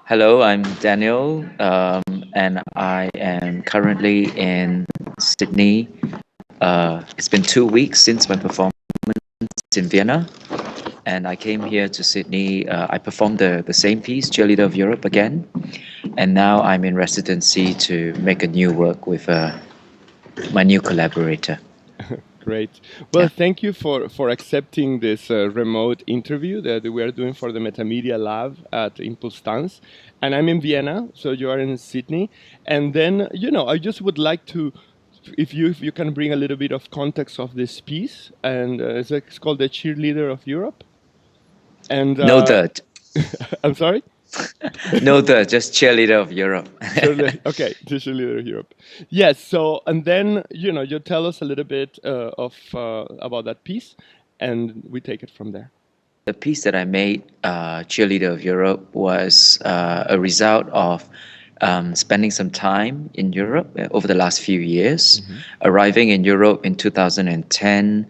Hello, I'm Daniel, and I am currently in Sydney. It's been 2 weeks since my performance in Vienna, and I came here to Sydney. I performed the same piece, Cheerleader of Europe, again, and now I'm in residency to make a new work with my new collaborator. Great. Well, Yeah. thank you for accepting this remote interview that we are doing for the Metamedia Lab at Impulstanz. And I'm in Vienna, so you are in Sydney. And then, I just would like to, if you can bring a little bit of context of this piece, and it's called the Cheerleader of Europe. And No dirt, I'm sorry? no dirt, just Cheerleader of Europe. Surely. Okay, the Cheerleader of Europe. Yes. So, and then you tell us a little bit of about that piece, and we take it from there. The piece that I made, Cheerleader of Europe, was a result of spending some time in Europe over the last few years. Arriving in Europe in 2010,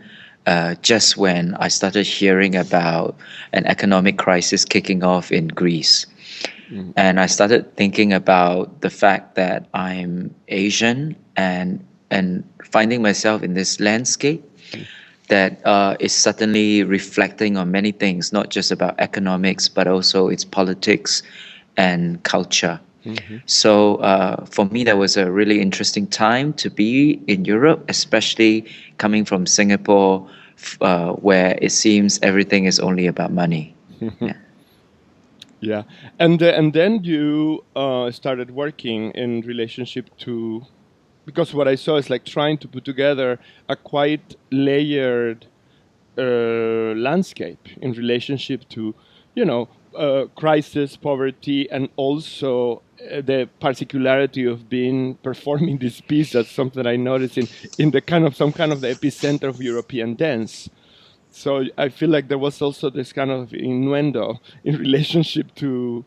just when I started hearing about an economic crisis kicking off in Greece. And I started thinking about the fact that I'm Asian and finding myself in this landscape that is suddenly reflecting on many things, not just about economics, but also its politics and culture. So for me, that was a really interesting time to be in Europe, especially coming from Singapore, where it seems everything is only about money. Yeah. Yeah, and then you started working in relationship to, because what I saw is like trying to put together a quite layered landscape in relationship to, crisis, poverty, and also the particularity of being performing this piece. That's something I noticed in the kind of some kind of the epicenter of European dance. So I feel like there was also this kind of innuendo in relationship to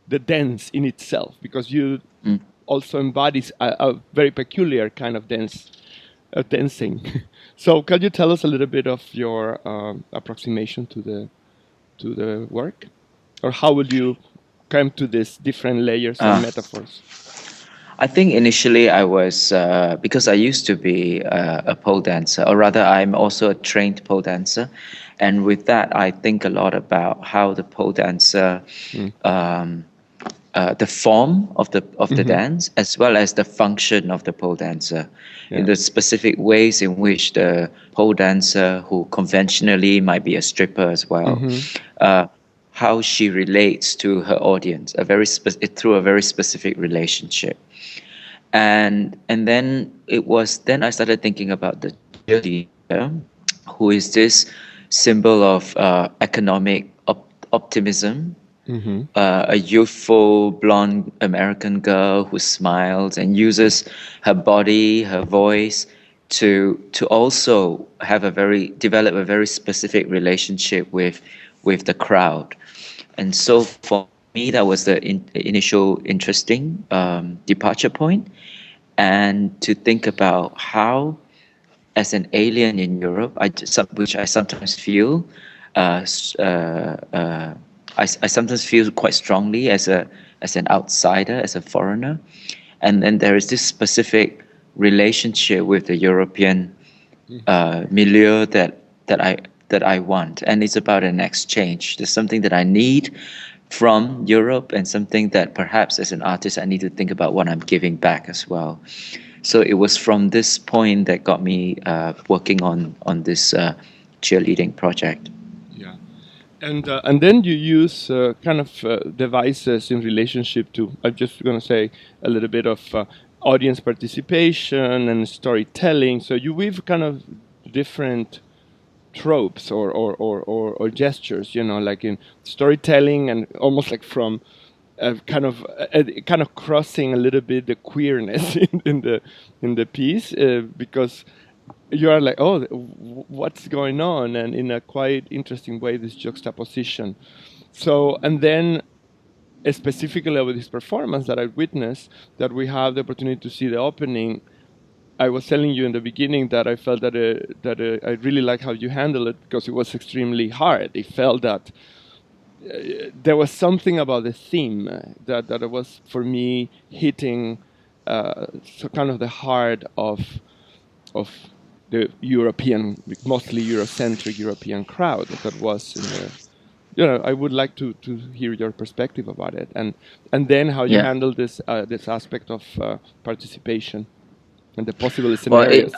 the dance in itself, because you Mm. also embodies a very peculiar kind of dancing. So can you tell us a little bit of your approximation to the work, or how would you come to these different layers and Uh, metaphors? I think initially I was, because I used to be a pole dancer, or rather, I'm also a trained pole dancer. And with that, I think a lot about how the pole dancer, Mm. um, the form of the Hmm. dance, as well as the function of the pole dancer, in Yeah. the specific ways in which the pole dancer, who conventionally might be a stripper as well, Hmm. uh, how she relates to her audience, through a very specific relationship. And then it was then I started thinking about the cheerleader, who is this symbol of economic optimism, Hmm. a youthful blonde American girl who smiles and uses her body, her voice to also develop a very specific relationship with the crowd. And so for me, that was the initial interesting departure point, and to think about how, as an alien in Europe, which I sometimes feel, uh, s- uh, uh, I sometimes feel quite strongly as an outsider, as a foreigner, and then there is this specific relationship with the European milieu that I want, and it's about an exchange. There's something that I need from Europe, and something that perhaps as an artist I need to think about what I'm giving back as well. So it was from this point that got me working on this cheerleading project. Yeah. And then you use kind of devices in relationship to, I'm just going to say a little bit of audience participation and storytelling. So you weave kind of different tropes or gestures, like in storytelling, and almost like from kind of crossing a little bit the queerness in the piece, because you are like, oh, what's going on, and in a quite interesting way, this juxtaposition. So, and then specifically with this performance that I witnessed, that we have the opportunity to see the opening. I was telling you in the beginning that I felt that I really like how you handle it, because it was extremely hard. It felt that there was something about the theme that was for me hitting so kind of the heart of the European, mostly Eurocentric European crowd that was in the. I would like to hear your perspective about it, and then how you Yeah. handle this aspect of participation and the possible Well, scenarios.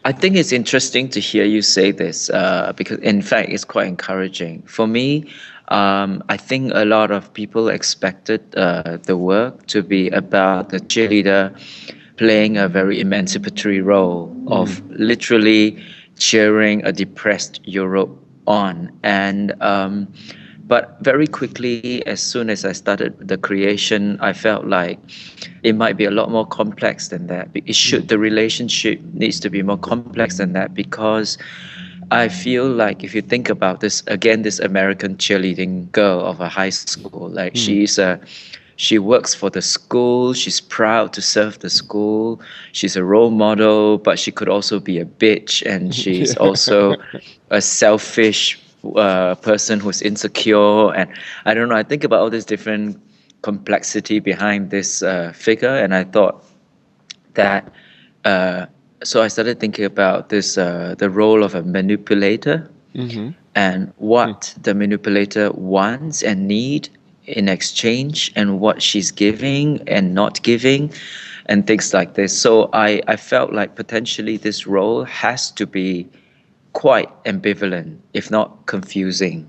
I think it's interesting to hear you say this because, in fact, it's quite encouraging. For me, I think a lot of people expected the work to be about the cheerleader playing a very emancipatory role of literally cheering a depressed Europe on. But very quickly, as soon as I started the creation, I felt like it might be a lot more complex than that. The relationship needs to be more complex than that, because I feel like if you think about this again, this American cheerleading girl of a high school, like she works for the school. She's proud to serve the school. She's a role model, but she could also be a bitch, and she's also a selfish person who's insecure. And I don't know. I think about all this different complexity behind this figure, and I thought that. So I started thinking about this, the role of a manipulator, Hmm. and what the manipulator wants and need in exchange, and what she's giving and not giving, and things like this. So I felt like potentially this role has to be quite ambivalent, if not confusing.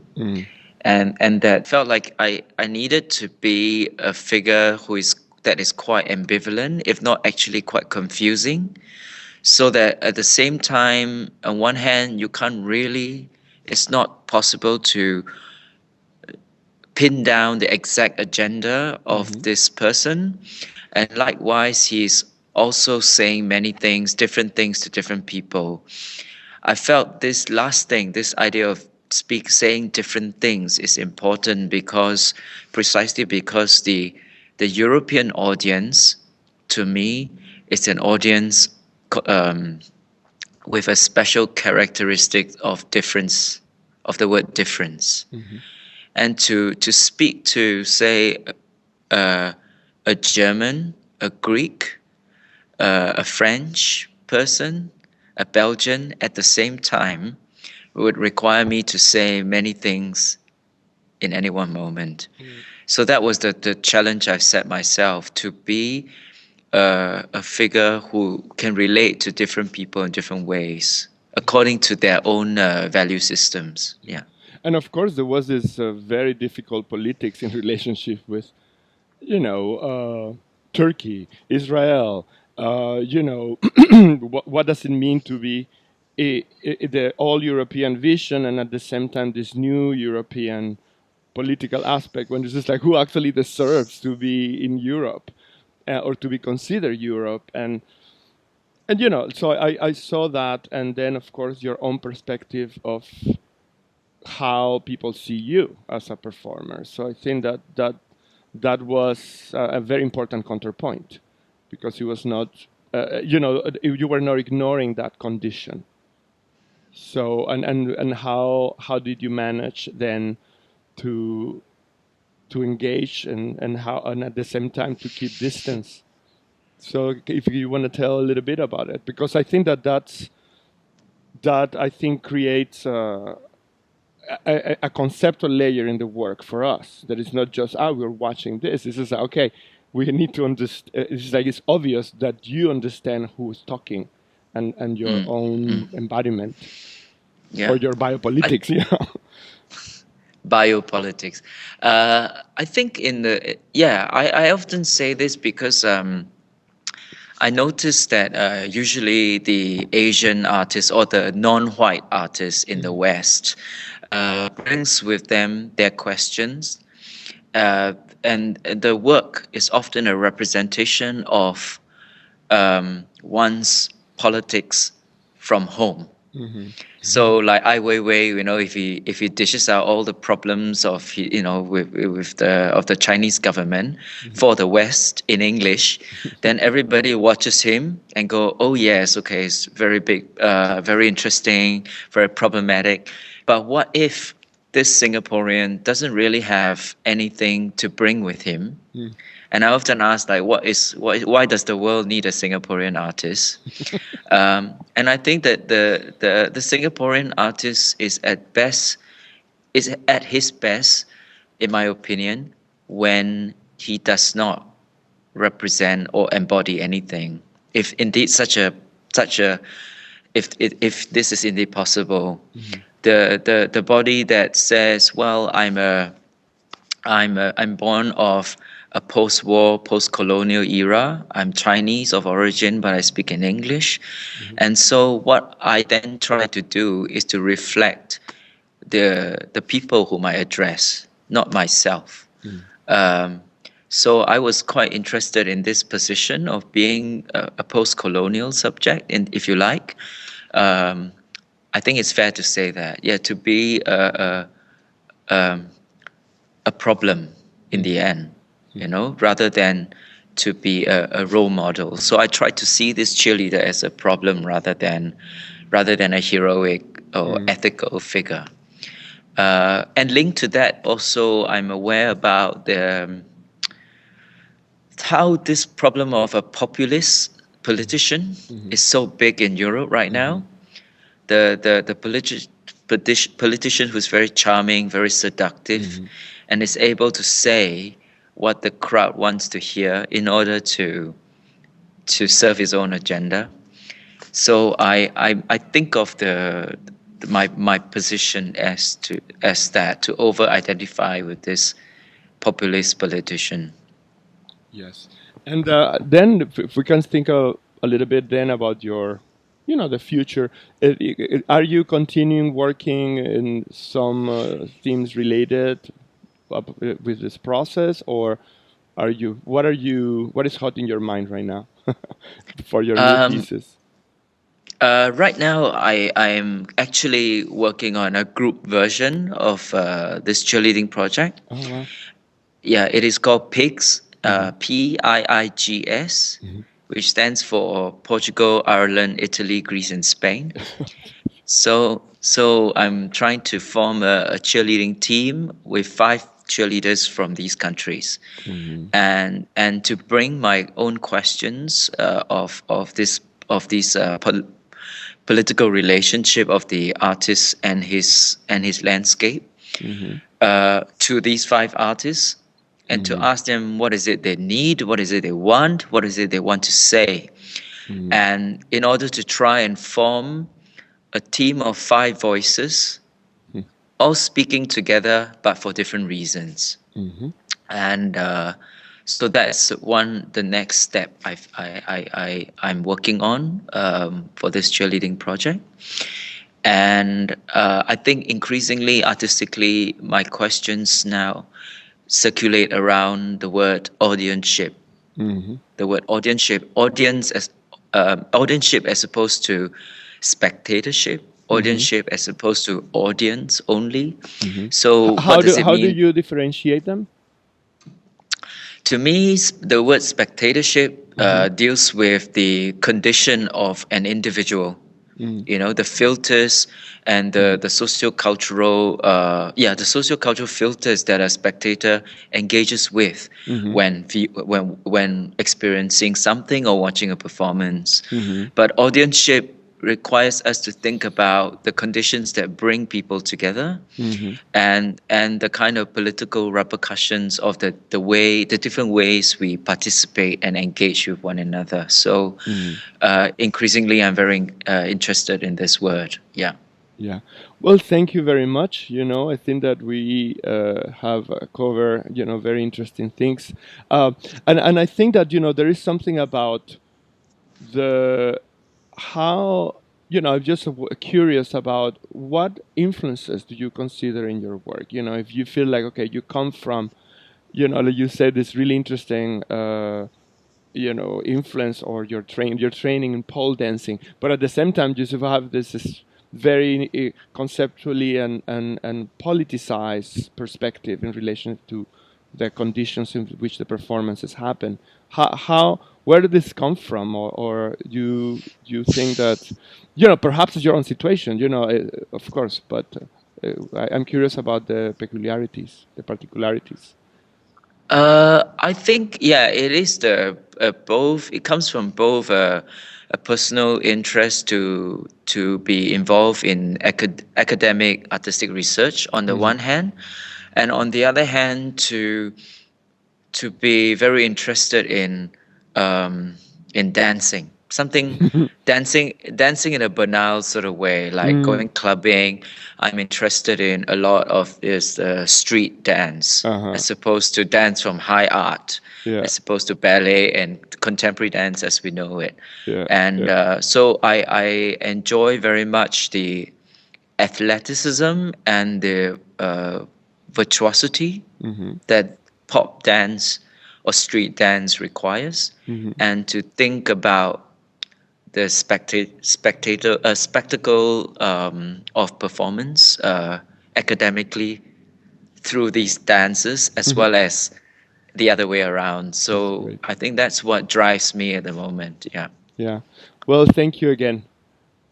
And that felt like I needed to be a figure that is quite ambivalent, if not actually quite confusing, so that at the same time, on one hand, you can't really, it's not possible to pin down the exact agenda of this person. And likewise, he's also saying many things, different things to different people. I felt this last thing, this idea of saying different things is important, because precisely because the European audience, to me, is an audience um, with a special characteristic of difference, of the word difference. And to speak to, say, uh, a German, a Greek, a French person, a Belgian at the same time would require me to say many things in any one moment. So that was the challenge I've set myself, to be a figure who can relate to different people in different ways according to their own value systems. Yeah. And of course, there was this very difficult politics in relationship with, Turkey, Israel. What does it mean to be the all European vision, and at the same time this new European political aspect, when it's just like who actually deserves to be in Europe, or to be considered Europe, and so I saw that, and then of course your own perspective of how people see you as a performer. So I think that was a very important counterpoint, because it was not, you were not ignoring that condition. So and how did you manage then to engage, and how, and at the same time to keep distance? So if you want to tell a little bit about it, because I think that I think creates a conceptual layer in the work for us, that is not just we're watching this. This is okay. We need to understand. It's like it's obvious that you understand who's talking, and your own embodiment, Yeah. or your I, biopolitics. Biopolitics. I think I often say this because I noticed that usually the Asian artists or the non-white artists in the West brings with them their questions, and the work is often a representation of one's politics from home. So like Ai Weiwei, if he dishes out all the problems of with the Chinese government for the West in English, then everybody watches him and go, oh yes, okay, it's very big, very interesting, very problematic. But what if this Singaporean doesn't really have anything to bring with him. Mm. And I often ask, like, why does the world need a Singaporean artist? And I think that the Singaporean artist is at his best, in my opinion, when he does not represent or embody anything. If indeed such a if this is indeed possible, Mhm. the body that says, well, I'm born of a post-war, post-colonial era. I'm Chinese of origin, but I speak in English. Mhm. And so what I then try to do is to reflect the people whom I address, not myself. Mm. Um, so I was quite interested in this position of being a post-colonial subject, and if you like, um, I think it's fair to say that, yeah, to be a problem in Mm. the end, rather than to be a role model. So I try to see this cheerleader as a problem rather than a heroic or Mm. ethical figure. And linked to that, also, I'm aware about how this problem of a populist politician Mhm. is so big in Europe right Mhm. now. The politician who's very charming, very seductive, Mhm. and is able to say what the crowd wants to hear in order to serve his own agenda. So I think of my position as that, to over identify with this populist politician. Yes. And then if we can think a little bit then about your, the future. Are you continuing working in some themes related with this process, or what is hot in your mind right now for your new Um, pieces? right now, I am actually working on a group version of this cheerleading project. Oh wow. Yeah, it is called PIGS, Mm-hmm. PIIGS, Hmm. which stands for Portugal, Ireland, Italy, Greece, and Spain. So I'm trying to form a cheerleading team with 5 cheerleaders from these countries, Hmm. and to bring my own questions of these political relationship of the artist and his landscape Hmm. to these 5 artists, and to Hmm. ask them what is it they need, what is it they want, what is it they want to say, Hmm. and in order to try and form a team of 5 voices, all speaking together but for different reasons. Hmm. And so that's the next step I'm working on for this cheerleading project. And I think increasingly artistically, my questions now circulate around the word audienceship. Hmm. The word audienceship as opposed to spectatorship, Hmm. audienceship as opposed to audience only. Hmm. So what How do does it how do mean? you differentiate them? To me, the word spectatorship Hmm. deals with the condition of an individual. The filters and Hmm. the socio-cultural filters that a spectator engages with Hmm. when experiencing something or watching a performance. Hmm. But audienceship requires us to think about the conditions that bring people together, Hmm. and the kind of political repercussions of the different ways we participate and engage with one another. So Hmm. increasingly I'm very interested in this word. Yeah. Yeah. Well, thank you very much. I think that we have covered, very interesting things. Uh, and I think that, there is something about the how, I'm just curious about what influences do you consider in your work? If you feel like, okay, you come from, like you said, this really interesting, influence, or your training in pole dancing, but at the same time you sort of have this very conceptually and politicized perspective in relation to the conditions in which the performances happen. How where did this come from, or you think that perhaps it's your own situation, of course, but I'm curious about the peculiarities, the particularities. I think, yeah, it is the both. It comes from both a personal interest to be involved in academic artistic research on the Mm-hmm. one hand, and on the other hand to be very interested in dancing. Something dancing in a banal sort of way, like Mm. going clubbing. I'm interested in a lot of this street dance, Uh-huh. as opposed to dance from high art, Yeah. as opposed to ballet and contemporary dance as we know it. Yeah. And Yeah. so I enjoy very much the athleticism and the virtuosity Mm-hmm. that pop dance or street dance requires, Mm-hmm. and to think about the spectacle of performance academically through these dances, as well as the other way around. That's So great. I think that's what drives me at the moment. Yeah. Yeah. Well, thank you again.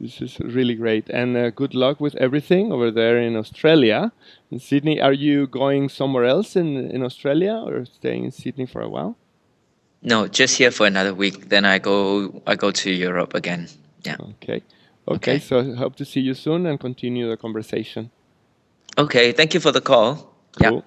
This is really great. And good luck with everything over there in Australia. In Sydney, are you going somewhere else in Australia or staying in Sydney for a while? No, just here for another week. Then I go to Europe again. Yeah. Okay. Okay. Okay. So hope to see you soon and continue the conversation. Okay. Thank you for the call. Yeah. Cool.